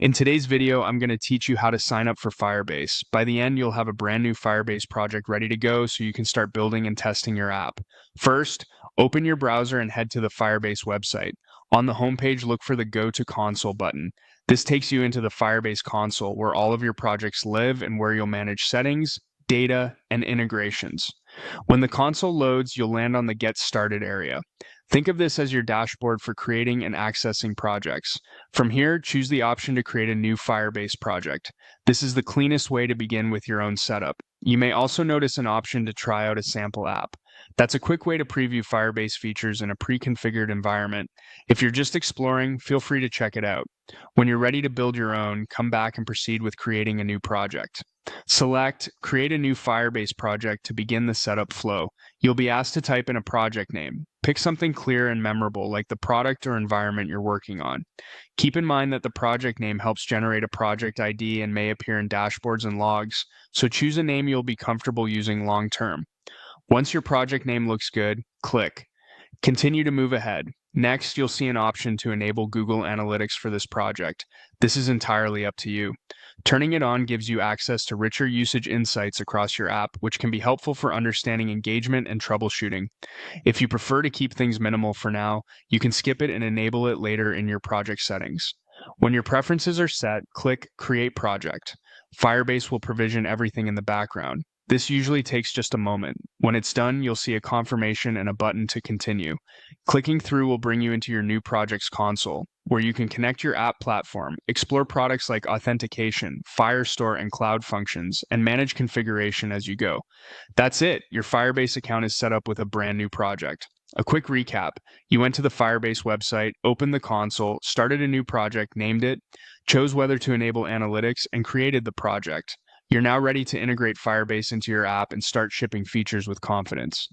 In today's video, I'm going to teach you how to sign up for Firebase. By the end, you'll have a brand new Firebase project ready to go so you can start building and testing your app. First, open your browser and head to the Firebase website. On the homepage, look for the Go to Console button. This takes you into the Firebase console where all of your projects live and where you'll manage settings, data, and integrations. When the console loads, you'll land on the Get Started area. Think of this as your dashboard for creating and accessing projects. From here, choose the option to create a new Firebase project. This is the cleanest way to begin with your own setup. You may also notice an option to try out a sample app. That's a quick way to preview Firebase features in a pre-configured environment. If you're just exploring, feel free to check it out. When you're ready to build your own, come back and proceed with creating a new project. Select Create a new Firebase project to begin the setup flow. You'll be asked to type in a project name. Pick something clear and memorable like the product or environment you're working on. Keep in mind that the project name helps generate a project ID and may appear in dashboards and logs, so choose a name you'll be comfortable using long term. Once your project name looks good, click. Continue to move ahead. Next, you'll see an option to enable Google Analytics for this project. This is entirely up to you. Turning it on gives you access to richer usage insights across your app, which can be helpful for understanding engagement and troubleshooting. If you prefer to keep things minimal for now, you can skip it and enable it later in your project settings. When your preferences are set, click Create Project. Firebase will provision everything in the background. This usually takes just a moment. When it's done, you'll see a confirmation and a button to continue. Clicking through will bring you into your new project's console, where you can connect your app platform, explore products like authentication, firestore, and cloud functions, and manage configuration as you go. That's it. Your Firebase account is set up with a brand new project. A quick recap. You went to the Firebase website, opened the console, started a new project, named it, chose whether to enable analytics, and created the project. You're now ready to integrate Firebase into your app and start shipping features with confidence.